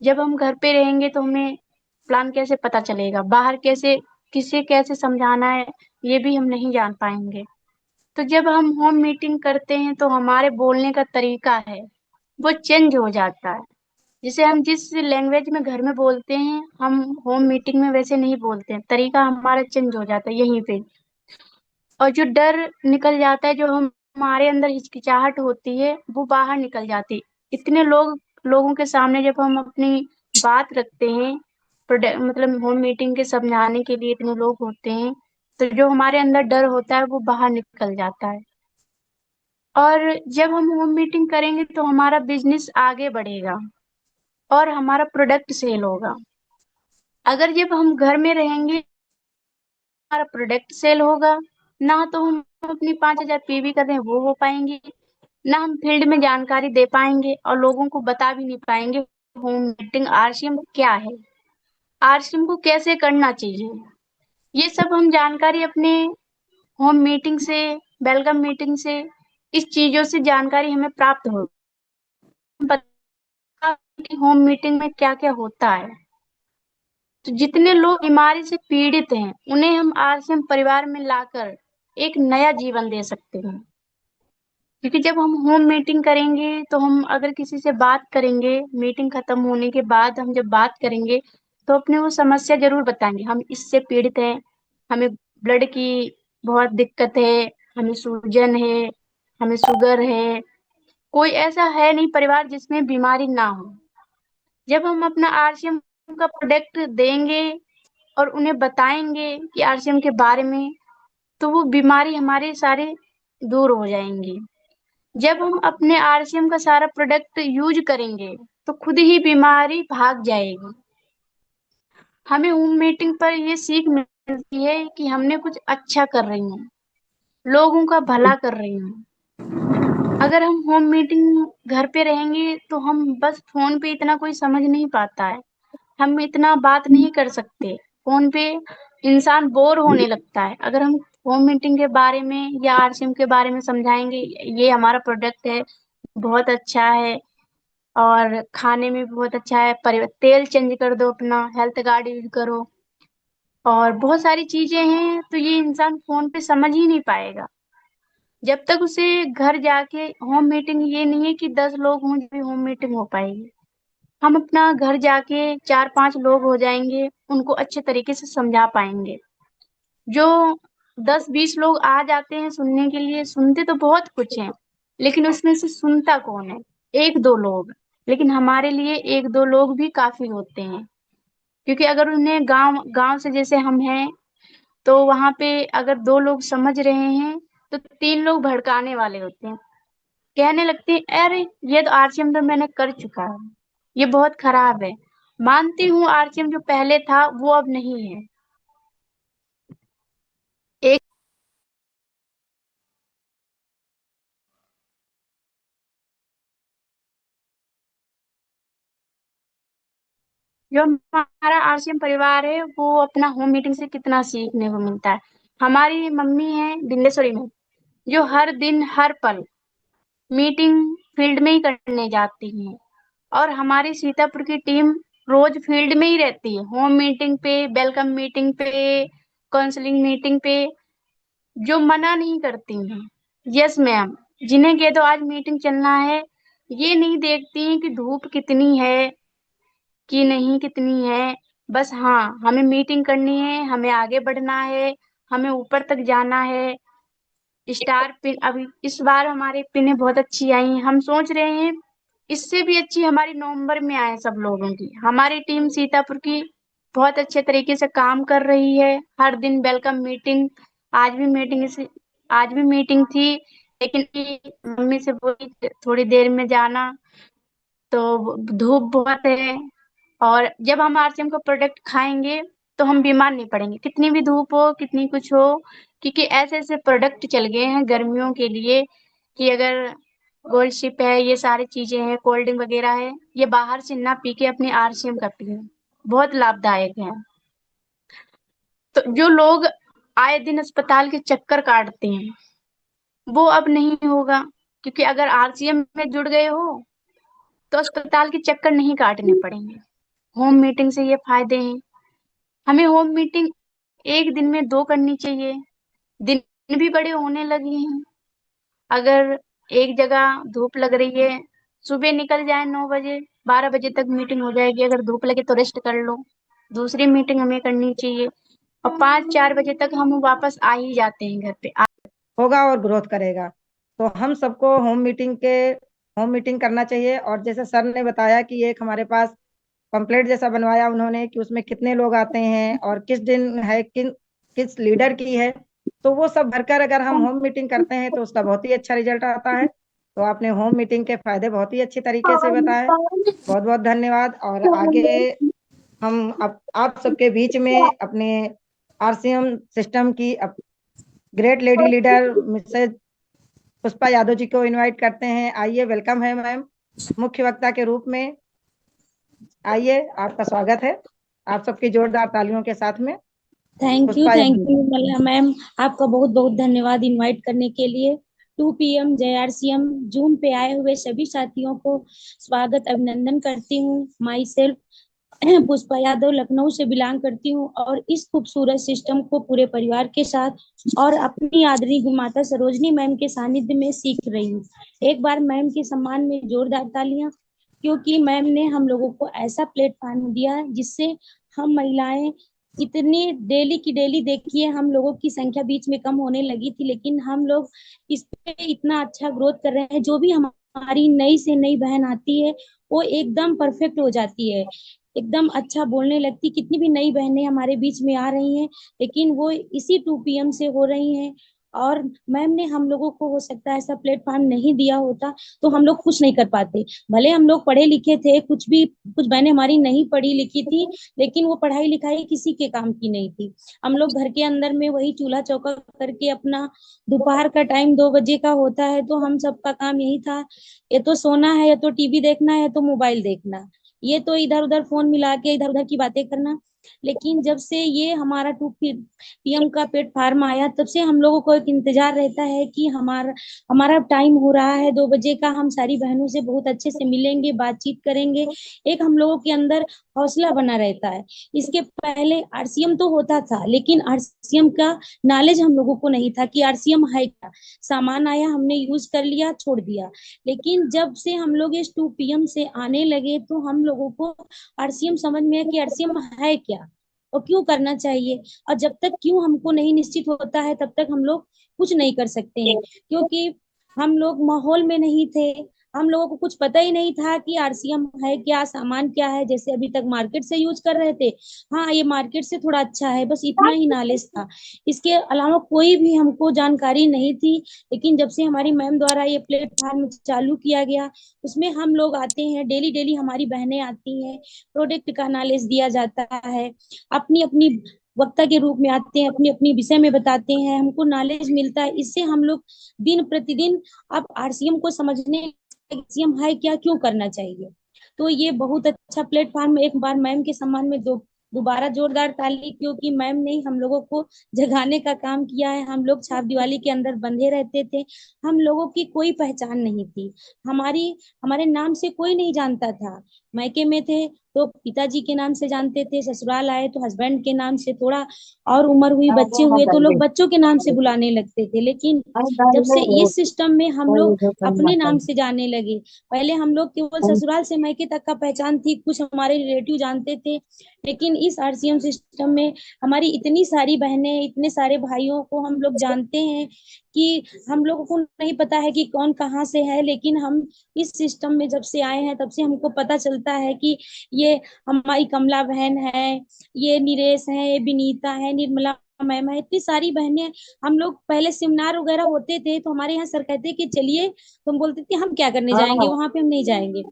जब हम घर पे रहेंगे तो हमें प्लान कैसे पता चलेगा, बाहर कैसे किसे कैसे समझाना है ये भी हम नहीं जान पाएंगे। तो जब हम होम मीटिंग करते हैं तो हमारे बोलने का तरीका है वो चेंज हो जाता है। जैसे हम जिस लैंग्वेज में घर में बोलते हैं हम होम मीटिंग में वैसे नहीं बोलते हैं, तरीका हमारा चेंज हो जाता है यहीं पे। और जो डर निकल जाता है, जो हमारे अंदर हिचकिचाहट होती है वो बाहर निकल जाती है। इतने लोगों के सामने जब हम अपनी बात रखते हैं, मतलब होम मीटिंग के समझाने के लिए इतने लोग होते हैं, तो जो हमारे अंदर डर होता है वो बाहर निकल जाता है। और जब हम होम मीटिंग करेंगे तो हमारा बिजनेस आगे बढ़ेगा और हमारा प्रोडक्ट सेल होगा। अगर जब हम घर में रहेंगे हमारा प्रोडक्ट सेल होगा, ना तो हम अपनी 5,000 पीवी कर रहे हैं वो हो पाएंगे, ना हम फील्ड में जानकारी दे पाएंगे और लोगों को बता भी नहीं पाएंगे होम मीटिंग आरसीएम क्या है, आरसीएम को कैसे करना चाहिए। ये सब हम जानकारी अपने होम मीटिंग से, वेलकम मीटिंग से, इस चीजों से जानकारी हमें प्राप्त हो, पता कि होम मीटिंग में क्या क्या होता है। तो जितने लोग बीमारी से पीड़ित हैं उन्हें हम आरसीएम परिवार में लाकर एक नया जीवन दे सकते हैं। क्योंकि जब हम होम मीटिंग करेंगे तो हम अगर किसी से बात करेंगे, मीटिंग खत्म होने के बाद हम जब बात करेंगे तो अपने वो समस्या जरूर बताएंगे, हम इससे पीड़ित हैं, हमें ब्लड की बहुत दिक्कत है, हमें सूजन है, हमें शुगर है। कोई ऐसा है नहीं परिवार जिसमें बीमारी ना हो। जब हम अपना आरसीएम का प्रोडक्ट देंगे और उन्हें बताएंगे कि आरसीएम के बारे में, तो वो बीमारी हमारे सारे दूर हो जाएंगी। जब हम अपने आरसीएम का सारा प्रोडक्ट यूज करेंगे तो खुद ही बीमारी भाग जाएगी। हमें होम मीटिंग पर ये सीख मिलती है कि हमने कुछ अच्छा कर रही हूँ, लोगों का भला कर रही हूँ। अगर हम होम मीटिंग घर पे रहेंगे तो हम बस फोन पे इतना कोई समझ नहीं पाता है, हम इतना बात नहीं कर सकते। फोन पे इंसान बोर होने लगता है। अगर हम होम मीटिंग के बारे में या आरसीएम के बारे में समझाएंगे, ये हमारा प्रोडक्ट है, बहुत अच्छा है और खाने में भी बहुत अच्छा है, तेल चेंज कर दो, अपना हेल्थ कार्ड यूज करो, और बहुत सारी चीजें हैं, तो ये इंसान फोन पे समझ ही नहीं पाएगा। जब तक उसे घर जाके होम मीटिंग, ये नहीं है कि 10 लोग हों भी होम मीटिंग हो पाएगी। हम अपना घर जाके 4-5 लोग हो जाएंगे, उनको अच्छे तरीके से समझा पाएंगे। जो 10-20 लोग आ जाते हैं सुनने के लिए, सुनते तो बहुत कुछ हैं, लेकिन उसमें से सुनता कौन है? 1-2 लोग। लेकिन हमारे लिए 1-2 लोग भी काफी होते हैं। क्योंकि अगर उन्हें गांव गांव से, जैसे हम हैं, तो वहां पे अगर 2 लोग समझ रहे हैं तो 3 लोग भड़काने वाले होते हैं, कहने लगते हैं अरे ये तो आरसीएम तो मैंने कर चुका है, ये बहुत खराब है। मानती हूँ आरसीएम जो पहले था वो अब नहीं है। एक जो हमारा आरसीएम परिवार है वो अपना होम मीटिंग से कितना सीखने को मिलता है। हमारी मम्मी है बिंदेश्वरी में, जो हर दिन हर पल मीटिंग फील्ड में ही करने जाती हैं। और हमारी सीतापुर की टीम रोज फील्ड में ही रहती है, होम मीटिंग पे, वेलकम मीटिंग पे, काउंसलिंग मीटिंग पे, जो मना नहीं करती हैं। यस मैम, जिन्हें कह दो आज मीटिंग चलना है, ये नहीं देखती हैं कि धूप कितनी है कि नहीं कितनी है। बस हाँ, हमें मीटिंग करनी है, हमें आगे बढ़ना है, हमें ऊपर तक जाना है। स्टार पिन अभी इस बार हमारी पिनें बहुत अच्छी आई हैं। हम सोच रहे हैं इससे भी अच्छी हमारी नवंबर में आए सब लोगों की। हमारी टीम सीतापुर की बहुत अच्छे तरीके से काम कर रही है। हर दिन वेलकम मीटिंग, आज भी मीटिंग से आज भी मीटिंग थी, लेकिन मम्मी से बोली थोड़ी देर में जाना, तो धूप बहुत है। और जब हम आरसीएम का प्रोडक्ट खाएंगे तो हम बीमार नहीं पड़ेंगे, कितनी भी धूप हो कितनी कुछ हो। क्योंकि ऐसे ऐसे प्रोडक्ट चल गए हैं गर्मियों के लिए कि अगर गोल्ड शिप है, ये सारी चीजें हैं, कोल्ड ड्रिंक वगैरह है, ये बाहर से ना पी के अपनी आरसीएम का पिए, बहुत लाभदायक है। तो जो लोग आए दिन अस्पताल के चक्कर काटते हैं वो अब नहीं होगा। क्योंकि अगर आरसीएम में जुड़ गए हो तो अस्पताल के चक्कर नहीं काटने पड़ेंगे। होम मीटिंग से ये फायदे हैं। हमें होम मीटिंग एक दिन में 2 करनी चाहिए। दिन भी बड़े होने लगे हैं। अगर एक जगह धूप लग रही है, सुबह निकल जाए 9 बजे, 12 बजे तक मीटिंग हो जाएगी। अगर धूप लगे तो रेस्ट कर लो, दूसरी मीटिंग हमें करनी चाहिए। और 5-4 बजे तक हम वापस आ ही जाते हैं घर पे। होगा और ग्रोथ करेगा। तो हम सबको होम मीटिंग करना चाहिए। और जैसे सर ने बताया कि एक हमारे पास पंपलेट जैसा बनवाया उन्होंने कि उसमें कितने लोग आते हैं और किस दिन है, किस लीडर की है, तो वो सब भरकर अगर हम होम मीटिंग करते हैं तो उसका बहुत ही अच्छा रिजल्ट आता है। तो आपने होम मीटिंग के फायदे बहुत ही अच्छी तरीके से बताए। बहुत बहुत धन्यवाद। और आगे हम आप सबके बीच में अपने आरसीएम सिस्टम की great lady leader Mrs Pushpa Yadav ji को इनवाइट करते हैं। आइए, वेलकम है मैम, मुख्य वक्ता के रूप में। आइए, आपका स्वागत है, आप सबकी जोरदार तालियों के साथ में। Pushpa thank Yadav. You ma'am. आपका बहुत बहुत धन्यवाद इनवाइट करने के लिए। 2 PM JRCM जूम पे आए हुए सभी साथियों को स्वागत अभिनंदन करती हूँ। माई सेल्फ पुष्पा यादव लखनऊ से बिलोंग करती हूँ और इस खूबसूरत सिस्टम को पूरे परिवार के साथ और अपनी आदरणीय माता सरोजनी मैम के सानिध्य में सीख रही हूँ। एक बार मैम के सम्मान में जोरदार तालियां, क्योंकि मैम ने हम लोगों को ऐसा प्लेटफॉर्म दिया है जिससे हम महिलाएं इतनी डेली की डेली, देखिए हम लोगों की संख्या बीच में कम होने लगी थी, लेकिन हम लोग इस पे इतना अच्छा ग्रोथ कर रहे हैं। जो भी हमारी नई से नई बहन आती है वो एकदम परफेक्ट हो जाती है, एकदम अच्छा बोलने लगती। कितनी भी नई बहनें हमारे बीच में आ रही हैं, लेकिन वो इसी 2 PM से हो रही हैं। और मैम ने हम लोगों को, हो सकता है ऐसा प्लेटफॉर्म नहीं दिया होता तो हम लोग कुछ नहीं कर पाते। भले हम लोग पढ़े लिखे थे, कुछ बहनें हमारी नहीं पढ़ी लिखी थी, लेकिन वो पढ़ाई लिखाई किसी के काम की नहीं थी। हम लोग घर के अंदर में वही चूल्हा चौका करके अपना, दोपहर का टाइम 2 बजे का होता है तो हम सबका काम यही था, ये तो सोना है, या तो टीवी देखना है, या तो मोबाइल देखना, ये तो इधर उधर फोन मिला के इधर उधर की बातें करना। लेकिन जब से ये हमारा 2 PM का प्लेटफार्म आया, तब से हम लोगों को एक इंतजार रहता है कि हमारा हमारा टाइम हो रहा है 2 बजे का, हम सारी बहनों से बहुत अच्छे से मिलेंगे, बातचीत करेंगे। एक हम लोगों के अंदर हौसला बना रहता है। इसके पहले आरसीएम तो होता था, लेकिन आरसीएम का नॉलेज हम लोगों को नहीं था कि आरसीएम है क्या। सामान आया, हमने यूज कर लिया, छोड़ दिया। लेकिन जब से हम लोग इस 2 PM से आने लगे तो हम लोगों को आरसीएम समझ में आया कि आरसीएम है क्या और क्यों करना चाहिए। और जब तक क्यों हमको नहीं निश्चित होता है तब तक हम लोग कुछ नहीं कर सकते हैं, क्योंकि हम लोग माहौल में नहीं थे। हम लोगों को कुछ पता ही नहीं था कि आरसीएम है क्या, सामान क्या है। जैसे अभी तक मार्केट से यूज कर रहे थे, हाँ ये मार्केट से थोड़ा अच्छा है, बस इतना ही नॉलेज था। इसके अलावा कोई भी हमको जानकारी नहीं थी। लेकिन जब से हमारी मैम द्वारा ये प्लेटफॉर्म चालू किया गया, उसमें हम लोग आते हैं, डेली डेली हमारी बहनें आती हैं, प्रोडक्ट का नॉलेज दिया जाता है, अपनी अपनी वक्ता के रूप में आते हैं, अपनी अपनी विषय में बताते हैं, हमको नॉलेज मिलता है। इससे हम लोग दिन प्रतिदिन अब आरसीएम को समझने, आरसीएम है क्या, क्यों करना चाहिए। तो ये बहुत अच्छा प्लेटफॉर्म। एक बार मैम के सम्मान में दोबारा जोरदार ताली, क्योंकि मैम ने हम लोगों को जगाने का काम किया है। हम लोग छाप दिवाली के अंदर बंधे रहते थे, हम लोगों की कोई पहचान नहीं थी, हमारी हमारे नाम से कोई नहीं जानता था। मायके में थे तो पिताजी के नाम से जानते थे, ससुराल आए तो हस्बैंड के नाम से, थोड़ा और उम्र हुई, बच्चे हुए तो लोग बच्चों के नाम से बुलाने लगते थे। लेकिन जब से इस सिस्टम में हम लोग अपने नाम से जाने लगे, पहले हम लोग केवल ससुराल से मायके तक का पहचान थी, कुछ हमारे रिलेटिव जानते थे। लेकिन इस आरसीएम सिस्टम में हमारी इतनी सारी बहनें, इतने सारे भाइयों को हम लोग जानते हैं कि हम लोगों को नहीं पता है कि कौन कहाँ से है। लेकिन हम इस सिस्टम में जब से आए हैं तब से हमको पता चलता है कि ये हमारी कमला बहन है, ये निरेश है, ये विनीता है, निर्मला मैम है, इतनी सारी बहनें। हम लोग पहले सेमिनार वगैरह होते थे तो हमारे यहाँ सर कहते कि चलिए, तो हम बोलते थे हम क्या करने जाएंगे वहां पे, हम नहीं जाएंगे।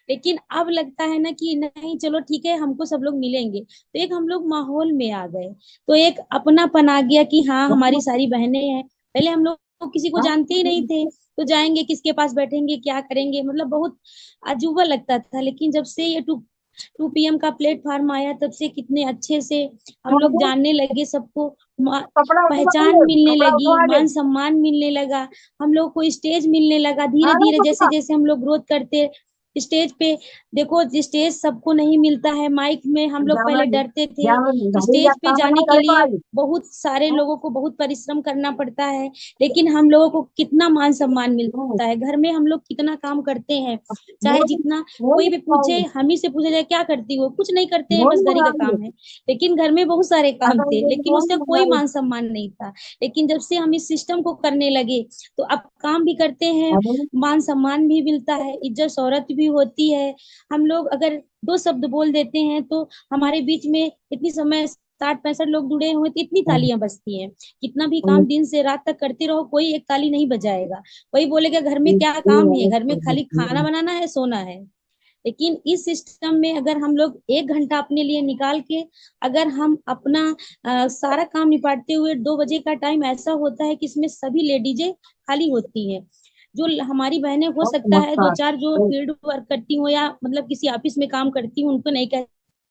लेकिन अब लगता है ना कि नहीं चलो ठीक है, हमको सब लोग मिलेंगे, तो एक हम लोग माहौल में आ गए, तो एक अपनापन आ गया कि हाँ हमारी सारी बहनें हैं। पहले हम लोग किसी को जानते ही नहीं थे, तो जाएंगे किसके पास, बैठेंगे क्या करेंगे, मतलब बहुत अजूबा लगता था। लेकिन जब से ये 2 PM का प्लेटफॉर्म आया, तब से कितने अच्छे से हम लोग जानने लगे सबको, पहचान मिलने लगी, मान सम्मान मिलने लगा, हम लोग को स्टेज मिलने लगा। धीरे धीरे जैसे जैसे हम लोग ग्रोथ करते स्टेज पे देखो, स्टेज सबको नहीं मिलता है। माइक में हम लोग पहले डरते थे, स्टेज पे जाने के लिए बहुत सारे लोगों को बहुत परिश्रम करना पड़ता है, लेकिन हम लोगों को कितना मान सम्मान मिलता है। घर में हम लोग कितना काम करते हैं, चाहे जितना कोई भी पूछे, हम ही से पूछा जाए क्या करती हो, कुछ नहीं करते हैं, बस घर ही का काम है। लेकिन घर में बहुत सारे काम थे, लेकिन उसका कोई मान सम्मान नहीं था। लेकिन जब से हम इस सिस्टम को करने लगे, तो अब काम भी करते हैं, मान सम्मान भी मिलता है, इज्जत शोहरत भी होती है। हम लोग अगर दो शब्द बोल देते हैं तो हमारे बीच में इतनी समय 60-65 लोग जुड़े हुए, तो इतनी तालियां बजती हैं। कितना भी काम दिन से रात तक करते रहो, कोई एक ताली नहीं बजाएगा। वही बोलेगा घर में क्या काम है, घर में खाली खाना बनाना है, सोना है। लेकिन इस सिस्टम में अगर हम लोग 1 घंटा अपने लिए निकाल के, अगर हम अपना सारा काम निपटाते हुए, 2 बजे का टाइम ऐसा होता है कि इसमें सभी लेडीजें खाली होती हैं। जो हमारी बहनें हो सकता है 2-4 जो फील्ड वर्क करती हो या मतलब किसी ऑफिस में काम करती हूँ, उनको नहीं कह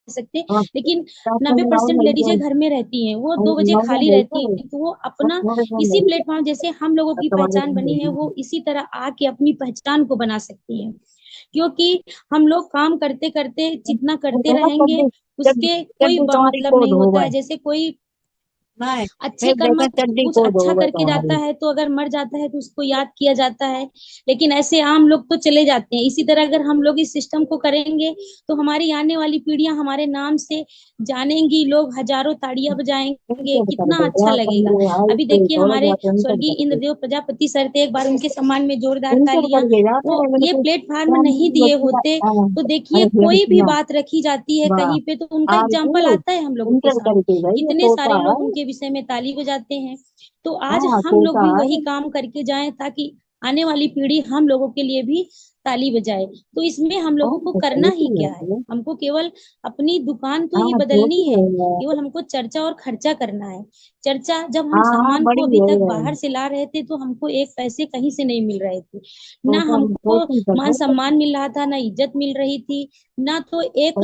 सकते, लेकिन 90% लेडीजें घर में रहती हैं, वो 2 बजे खाली रहती हैं, तो वो अपना इसी प्लेटफॉर्म, जैसे हम लोगों की पहचान बनी है, वो इसी तरह आके अपनी पहचान को बना सकती हैं। क्योंकि हम लोग काम करते करते जितना करते रहेंगे, उसके कोई मतलब नहीं होता है। जैसे कोई अच्छे कर्म कुछ अच्छा करके जाता है, तो अगर मर जाता है तो उसको याद किया जाता है, लेकिन ऐसे आम लोग तो चले जाते हैं। इसी तरह अगर हम लोग इस सिस्टम को करेंगे, तो हमारी आने वाली पीढ़ियां हमारे नाम से जानेंगी, लोग हजारों ताड़ियां बजाएंगे, कितना अच्छा लगेगा। अभी देखिए, हमारे स्वर्गीय इंद्रदेव प्रजापति सर थे, एक बार उनके सम्मान में जोरदार तालियां। वो ये प्लेटफॉर्म नहीं दिए होते, तो देखिए कोई भी बात रखी जाती है कहीं पे, तो उनका एग्जाम्पल आता है हम लोगों के सामने, कितने सारे लोग उनके विषय में ताली बजाते हैं। तो आज हम लोग भी वही काम करके जाएं, ताकि आने वाली पीढ़ी हम लोगों के लिए भी ताली बजाए। तो इसमें हम लोगों को करना ही क्या है, हमको केवल अपनी दुकान तो ही बदलनी है, केवल हमको चर्चा और खर्चा करना है। चर्चा, जब हम सामान को अभी तक बाहर से ला रहे थे, तो हमको एक पैसे कहीं से नहीं मिल रहे थे, ना हमको मान सम्मान मिल रहा था, ना इज्जत मिल रही थी, ना तो एक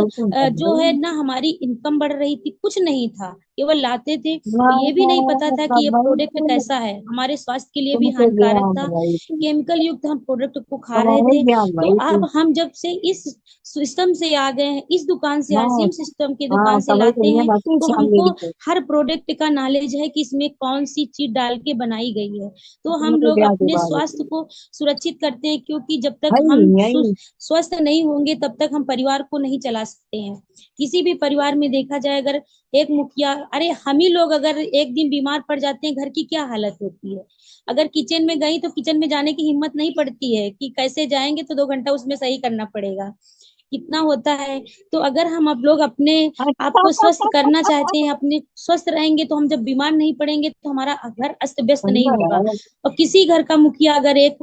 जो है ना हमारी इनकम बढ़ रही थी, कुछ नहीं था, केवल लाते थे। तो ये भी नहीं पता था कि ये प्रोडक्ट कैसा है, हमारे स्वास्थ्य के लिए भी हानिकारक था, केमिकल युक्त हम प्रोडक्ट को खा रहे थे। तो अब हम जब से इस सिस्टम से आ गए हैं, इस दुकान से, आरसीएम सिस्टम की दुकान से लाते हैं, तो हमको हर प्रोडक्ट का नॉलेज है कि इसमें कौन सी चीज डाल के बनाई गई है। तो हम लोग अपने स्वास्थ्य को सुरक्षित करते हैं, क्योंकि जब तक हम स्वस्थ नहीं होंगे, तब तक हम परिवार को नहीं चला सकते हैं। किसी भी परिवार में देखा जाए, अगर एक मुखिया, अरे हम ही लोग अगर एक दिन बीमार पड़ जाते हैं, घर की क्या हालत होती है। अगर किचन में गई, तो किचन में जाने की हिम्मत नहीं पड़ती है कि कैसे जाएंगे, तो 2 घंटा उसमें सही करना पड़ेगा, कितना होता है। तो अगर हम अब लोग अपने आप को स्वस्थ करना चाहते हैं, अपने स्वस्थ रहेंगे, तो हम जब बीमार नहीं पड़ेंगे, तो हमारा घर अस्त व्यस्त नहीं होगा। और किसी घर का मुखिया अगर एक,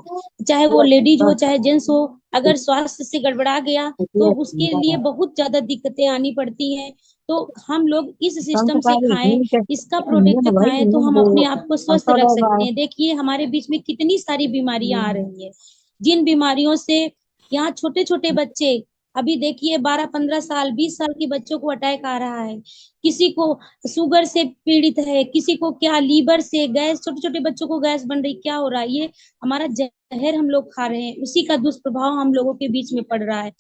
चाहे वो लेडीज हो चाहे जेंट्स हो, अगर स्वास्थ्य से गड़बड़ा गया, तो उसके लिए बहुत ज्यादा दिक्कतें आनी पड़ती हैं। तो हम लोग इस सिस्टम से खाएं, इसका प्रोडक्ट खाएं, तो हम अपने आप को स्वस्थ रख सकते हैं। देखिए हमारे बीच में कितनी सारी बीमारियां आ रही है, जिन बीमारियों से यहाँ छोटे छोटे बच्चे, अभी देखिए 12-15 साल 20 साल के बच्चों को अटैक आ रहा है, किसी को शुगर से पीड़ित है, किसी को क्या लीवर से, गैस, छोटे छोटे बच्चों को गैस बन रही, क्या हो रहा है, ये हमारा जहर हम लोग खा रहे हैं, उसी का दुष्प्रभाव हम लोगों के बीच में पड़ रहा है।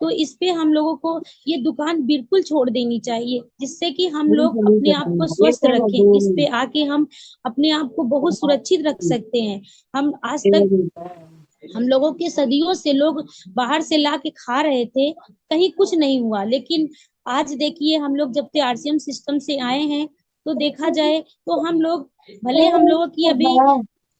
तो इस पे हम लोगों को ये दुकान बिल्कुल छोड़ देनी चाहिए, जिससे कि हम लोग अपने आप को स्वस्थ रखें। इस पे आके हम अपने आप को बहुत सुरक्षित रख सकते हैं। हम आज तक, हम लोगों के सदियों से लोग बाहर से ला के खा रहे थे, कहीं कुछ नहीं हुआ, लेकिन आज देखिए हम लोग जब से आरसीएम सिस्टम से आए हैं, तो देखा जाए तो हम लोग, भले हम लोगों की अभी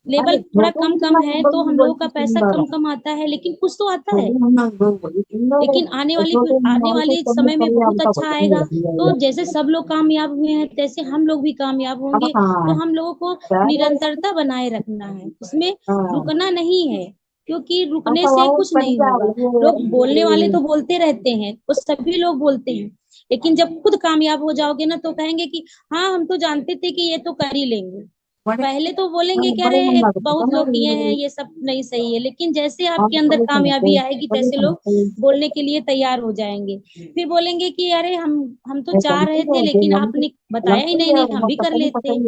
लेवल थोड़ा कम कम है, तो हम लोगों का पैसा कम कम आता है, लेकिन कुछ तो आता है। लेकिन आने वाले समय में बहुत अच्छा आएगा। तो जैसे सब लोग कामयाब हुए हैं, तैसे हम लोग भी कामयाब होंगे। तो हम लोगों को निरंतरता बनाए रखना है, उसमें रुकना नहीं है, क्योंकि रुकने से कुछ नहीं होगा। लोग बोलने वाले तो बोलते रहते हैं, वो सभी लोग बोलते हैं, लेकिन जब खुद कामयाब हो जाओगे ना, तो कहेंगे कि हाँ हम तो जानते थे कि ये तो कर ही लेंगे। पहले तो बोलेंगे क्या रहे, बहुत लोग किए हैं, ये सब नहीं सही है, लेकिन जैसे आपके अंदर कामयाबी आएगी, तैसे लोग बोलने के लिए तैयार हो जाएंगे। फिर बोलेंगे कि अरे हम तो चाह रहे थे, लेकिन आपने बताया ही नहीं, हम भी कर लेते।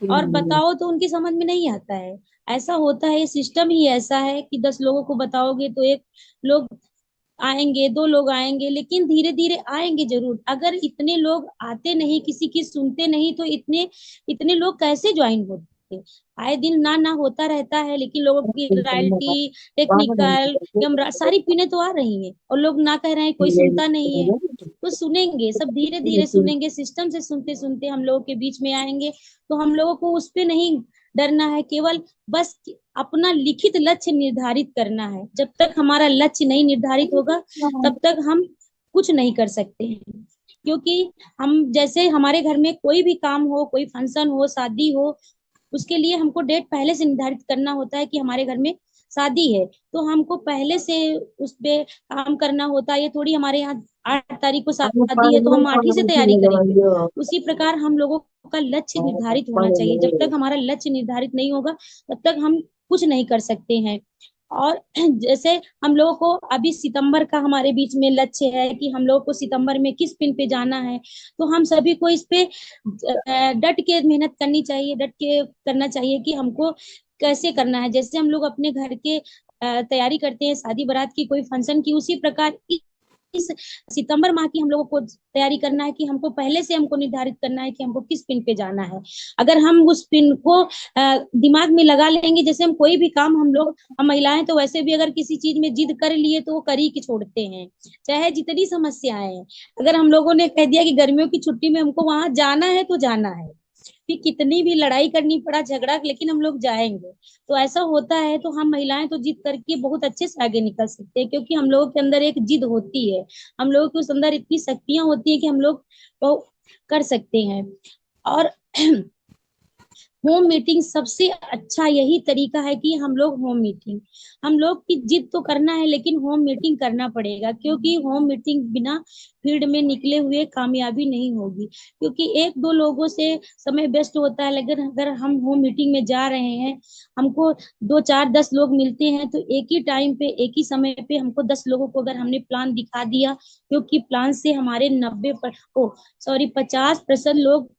और बताओ तो उनकी समझ में नहीं आता है। ऐसा होता है, ये सिस्टम ही ऐसा है कि 10 लोगों को बताओगे तो एक लोग आएंगे, 2 लोग आएंगे, लेकिन धीरे धीरे आएंगे जरूर। अगर इतने लोग आते नहीं, किसी की सुनते नहीं, तो इतने इतने लोग कैसे ज्वाइन होते? आए दिन ना ना होता रहता है, लेकिन लोगों की रॉयल्टी, टेक्निकल, कैमरा सारी पिने तो आ रही हैं, और लोग ना कह रहे हैं, कोई सुनता नहीं है। तो सुनेंगे, सब धीरे धीरे सुनेंगे, सिस्टम से सुनते सुनते हम लोगों के बीच में आएंगे। तो हम लोगों को उस पे नहीं डरना है, केवल बस अपना लिखित लक्ष्य निर्धारित करना है। जब तक हमारा लक्ष्य नहीं निर्धारित होगा, तब तक हम कुछ नहीं कर सकते हैं। क्योंकि हम जैसे हमारे घर में कोई भी काम हो, कोई फंक्शन हो, शादी हो, उसके लिए हमको डेट पहले से निर्धारित करना होता है कि हमारे घर में शादी है, तो हमको पहले से उस पे काम करना होता है। ये थोड़ी हमारे यहाँ 8 तारीख को शादी है तो हम 8 ही से तैयारी करेंगे। उसी प्रकार हम लोगों का लक्ष्य निर्धारित होना चाहिए। जब तक हमारा लक्ष्य निर्धारित नहीं होगा, तब तक हम कुछ नहीं कर सकते हैं। और जैसे हम लोगों को अभी सितंबर का हमारे बीच में लक्ष्य है कि हम लोगों को सितंबर में किस पिन पे जाना है, तो हम सभी को इस पे डट के मेहनत करनी चाहिए, डट के करना चाहिए कि हमको कैसे करना है। जैसे हम लोग अपने घर के तैयारी करते हैं शादी बारात की, कोई फंक्शन की, उसी प्रकार इस सितंबर माह की हम लोगों को तैयारी करना है कि हमको पहले से हमको निर्धारित करना है कि हमको किस पिन पे जाना है। अगर हम उस पिन को दिमाग में लगा लेंगे, जैसे हम कोई भी काम, हम महिलाएं तो वैसे भी अगर किसी चीज में जिद कर लिए तो वो कर ही के छोड़ते हैं, चाहे जितनी समस्याएं हैं। अगर हम लोगों ने कह दिया कि गर्मियों की छुट्टी में हमको वहां जाना है, तो जाना है, फिर कितनी भी लड़ाई करनी पड़ा, झगड़ा, लेकिन हम लोग जाएंगे। तो ऐसा होता है। तो हम महिलाएं तो जिद करके बहुत अच्छे से आगे निकल सकते हैं, क्योंकि हम लोगों के अंदर एक जिद होती है, हम लोगों के उस अंदर इतनी शक्तियां होती है कि हम लोग वो कर सकते हैं। और होम मीटिंग सबसे अच्छा यही तरीका है कि हम लोग की जिद तो करना है, लेकिन होम मीटिंग करना पड़ेगा, क्योंकि होम मीटिंग बिना फील्ड में निकले हुए कामयाबी नहीं होगी। क्योंकि 1-2 लोगों से समय बेस्ट होता है, लेकिन अगर हम होम मीटिंग में जा रहे हैं, हमको 2 4 10 लोग मिलते हैं, तो एक ही टाइम पे, एक ही समय पे हमको 10 लोगों को अगर हमने प्लान दिखा दिया, क्योंकि प्लान से हमारे 50% लोग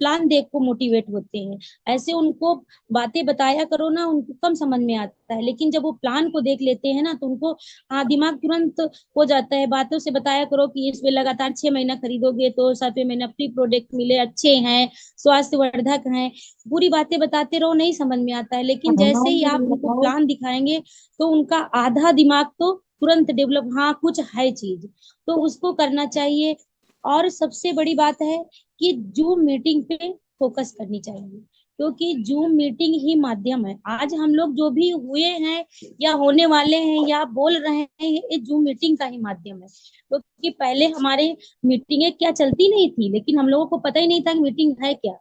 प्लान देख को मोटिवेट होते हैं। ऐसे उनको बातें बताया करो ना, उनको कम समझ में आता है, लेकिन जब वो प्लान को देख लेते हैं ना, तो उनको हाँ, दिमाग तुरंत हो जाता है। बातों से बताया करो कि इसमें लगातार 6 महीना खरीदोगे तो 7वें महीना फ्री प्रोडक्ट मिले, अच्छे हैं, स्वास्थ्यवर्धक हैं, पूरी बातें बताते रहो, नहीं समझ में आता है। लेकिन जैसे ही आप उनको प्लान दिखाएंगे, तो उनका आधा दिमाग तो तुरंत डेवलप, हाँ कुछ है चीज, तो उसको करना चाहिए। और सबसे बड़ी बात है कि जूम मीटिंग पे फोकस करनी चाहिए, क्योंकि जूम मीटिंग ही माध्यम है। आज हम लोग जो भी हुए हैं या होने वाले हैं या बोल रहे हैं, ये जूम मीटिंग का ही माध्यम है। क्योंकि पहले हमारे मीटिंगें क्या चलती नहीं थी, लेकिन हम लोगों को पता ही नहीं था कि मीटिंग है क्या।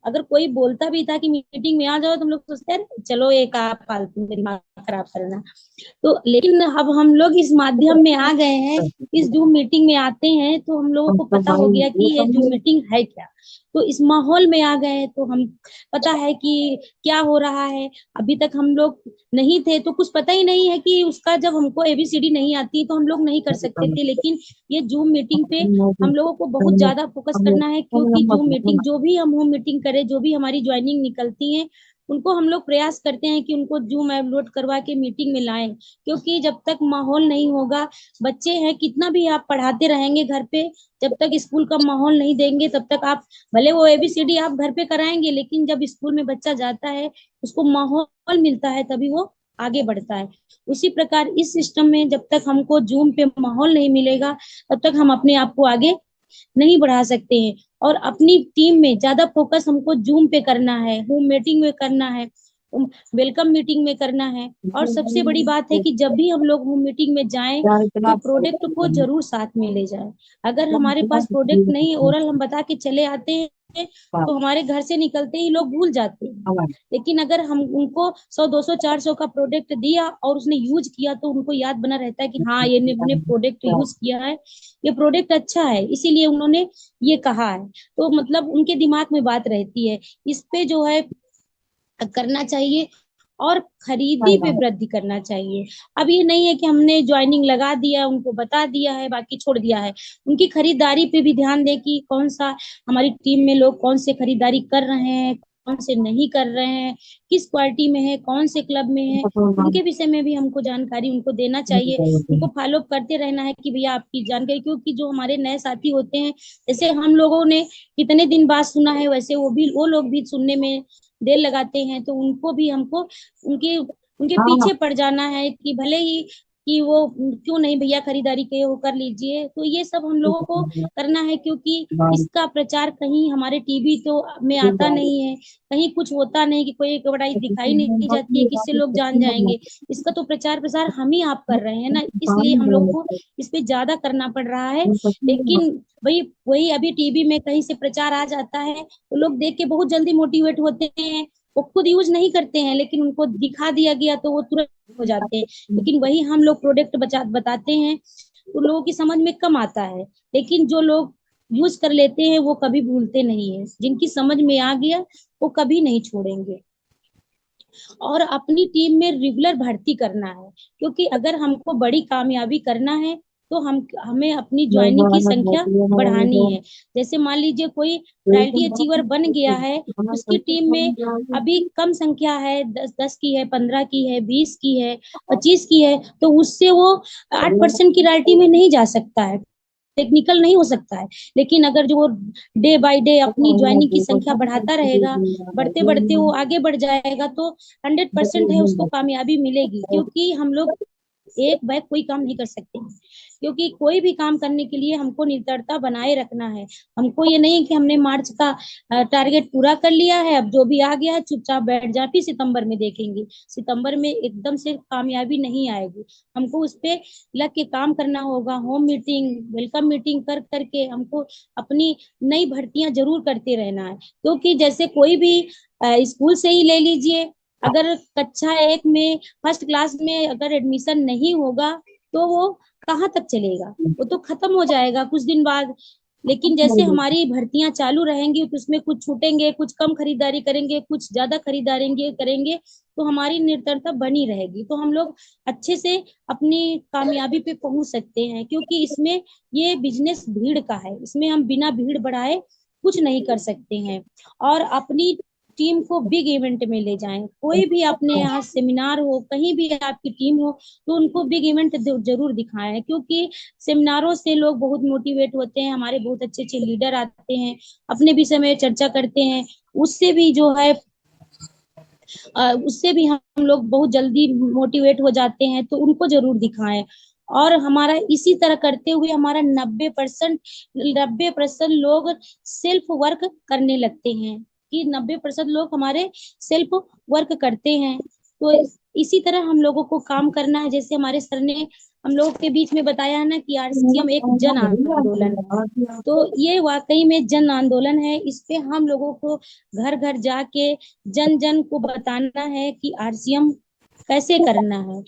अगर कोई बोलता भी था कि मीटिंग में आ जाओ, तो हम लोग सोचते हैं चलो एक आप फालतू में दिमाग खराब करना। तो लेकिन अब हम लोग इस माध्यम में आ गए हैं, इस जूम मीटिंग में आते हैं, तो हम लोगों को पता हो गया कि ये जूम मीटिंग है क्या। तो इस माहौल में आ गए, तो हम पता है कि क्या हो रहा है। अभी तक हम लोग नहीं थे, तो कुछ पता ही नहीं है कि उसका, जब हमको एबीसीडी नहीं आती तो हम लोग नहीं कर सकते थे। लेकिन ये जूम मीटिंग पे हम लोगों को बहुत ज्यादा फोकस करना है, क्योंकि जूम मीटिंग, जो भी हम होम मीटिंग करें, जो भी हमारी ज्वाइनिंग निकलती है, उनको हम लोग प्रयास करते हैं कि उनको जूम ऐप लोड करवा के मीटिंग में लाएं। क्योंकि जब तक माहौल नहीं होगा, बच्चे हैं, कितना भी आप पढ़ाते रहेंगे घर पे, जब तक स्कूल का माहौल नहीं देंगे, तब तक आप भले वो एबीसीडी आप घर पे कराएंगे, लेकिन जब स्कूल में बच्चा जाता है, उसको माहौल मिलता है, तभी वो आगे बढ़ता है। उसी प्रकार इस सिस्टम में जब तक हमको जूम पे माहौल नहीं मिलेगा, तब तक हम अपने आप को आगे नहीं बढ़ा सकते हैं। और अपनी टीम में ज्यादा फोकस हमको जूम पे करना है, होम मीटिंग में करना है, वेलकम मीटिंग में करना है। और सबसे बड़ी बात है कि जब भी हम लोग होम मीटिंग में जाएं, तो प्रोडक्ट को जरूर साथ में ले जाएं। अगर हमारे पास प्रोडक्ट नहीं है, ओरल हम बता के चले आते हैं, तो हमारे घर से निकलते ही लोग भूल जाते हैं। लेकिन अगर हम उनको 100 200 400 का प्रोडक्ट दिया और उसने यूज किया, तो उनको याद बना रहता है कि हाँ, ये ने प्रोडक्ट यूज किया है, ये प्रोडक्ट अच्छा है, इसीलिए उन्होंने ये कहा है। तो मतलब उनके दिमाग में बात रहती है। इस पे जो है करना चाहिए, और खरीदी पे वृद्धि करना चाहिए। अब ये नहीं है कि हमने ज्वाइनिंग लगा दिया, उनको बता दिया है, बाकी छोड़ दिया है। उनकी खरीदारी पे भी ध्यान दें कि कौन सा, हमारी टीम में लोग कौन से खरीदारी कर रहे हैं, कौन से नहीं कर रहे हैं, किस पार्टी में है, कौन से क्लब में है, उनके विषय में भी हमको जानकारी उनको देना चाहिए। उनको फॉलो करते रहना है कि भैया आपकी जानकारी, क्योंकि जो हमारे नए साथी होते हैं, जैसे हम लोगों ने कितने दिन बाद सुना है, वैसे वो लोग भी सुनने में देर लगाते हैं। तो उनको भी हमको उनके उनके पीछे पड़ जाना है कि भले ही कि वो क्यों नहीं भैया खरीदारी के वो कर लीजिए। तो ये सब हम लोगों को करना है, क्योंकि इसका प्रचार कहीं हमारे टीवी तो में आता नहीं है, कहीं कुछ होता नहीं कि कोई एक बड़ाई दिखाई नहीं जाती है, किससे लोग जान जाएंगे। इसका तो प्रचार प्रसार हम ही आप कर रहे हैं ना, इसलिए हम लोग को इस पे ज्यादा करना पड़ रहा है। लेकिन वही वही अभी टीवी में कहीं से प्रचार आ जाता है तो लोग देख के बहुत जल्दी मोटिवेट होते हैं, वो खुद यूज नहीं करते हैं, लेकिन उनको दिखा दिया गया तो वो तुरंत हो जाते हैं। लेकिन वही हम लोग प्रोडक्ट बताते हैं तो लोगों की समझ में कम आता है, लेकिन जो लोग यूज कर लेते हैं वो कभी भूलते नहीं है, जिनकी समझ में आ गया वो कभी नहीं छोड़ेंगे। और अपनी टीम में रेगुलर भर्ती करना है, क्योंकि अगर हमको बड़ी कामयाबी करना है तो हमें अपनी ज्वाइनिंग की संख्या बढ़ानी है। जैसे मान लीजिए कोई प्रायोरिटी अचीवर बन गया है, उसकी टीम में अभी कम संख्या है, 10 की है, 15 की है, 20 की है, 25 की है, तो उससे वो 8% की रॉयल्टी में नहीं जा सकता है, टेक्निकल नहीं हो सकता है। लेकिन अगर जो वो डे बाय डे अपनी ज्वाइनिंग की संख्या बढ़ाता रहेगा, बढ़ते बढ़ते वो आगे बढ़ जाएगा, तो 100% है उसको कामयाबी मिलेगी। क्योंकि हम लोग एक बैग कोई काम नहीं कर सकते, क्योंकि कोई भी काम करने के लिए हमको निरंतरता बनाए रखना है। हमको ये नहीं है कि हमने मार्च का टारगेट पूरा कर लिया है, अब जो भी आ गया है चुपचाप बैठ जा, फिर सितंबर में देखेंगे। सितंबर में एकदम से कामयाबी नहीं आएगी, हमको उस पे लग के काम करना होगा। होम मीटिंग, वेलकम मीटिंग कर करके हमको अपनी नई भर्तियां जरूर करते रहना है। क्योंकि जैसे कोई भी स्कूल से ही ले लीजिए, अगर कक्षा 1 में फर्स्ट क्लास में अगर एडमिशन नहीं होगा तो वो कहाँ तक चलेगा, वो तो खत्म हो जाएगा कुछ दिन बाद। लेकिन जैसे हमारी भर्तियां चालू रहेंगी तो उसमें कुछ छूटेंगे, कुछ कम खरीदारी करेंगे, कुछ ज्यादा खरीदारी करेंगे, तो हमारी निरंतरता बनी रहेगी, तो हम लोग अच्छे से अपनी कामयाबी पे पहुंच सकते हैं। क्योंकि इसमें ये बिजनेस भीड़ का है, इसमें हम बिना भीड़ बढ़ाए कुछ नहीं कर सकते हैं। और अपनी टीम को बिग इवेंट में ले जाएं, कोई भी अपने यहाँ सेमिनार हो, कहीं भी आपकी टीम हो, तो उनको बिग इवेंट जरूर दिखाएं। क्योंकि सेमिनारों से लोग बहुत मोटिवेट होते हैं, हमारे बहुत अच्छे अच्छे लीडर आते हैं, अपने विषय में चर्चा करते हैं, उससे भी जो है उससे भी हम लोग बहुत जल्दी मोटिवेट हो जाते हैं, तो उनको जरूर दिखाएं। और हमारा इसी तरह करते हुए हमारा 90% लोग सेल्फ वर्क करने लगते हैं, कि 90% लोग हमारे सेल्फ वर्क करते हैं। तो इसी तरह हम लोगों को काम करना है। जैसे हमारे सर ने हम लोगों के बीच में बताया है ना कि आरसीएम एक जन आंदोलन है, तो ये वाकई में जन आंदोलन है। इस पे हम लोगों को घर घर जाके जन जन को बताना है कि आरसीएम कैसे करना है।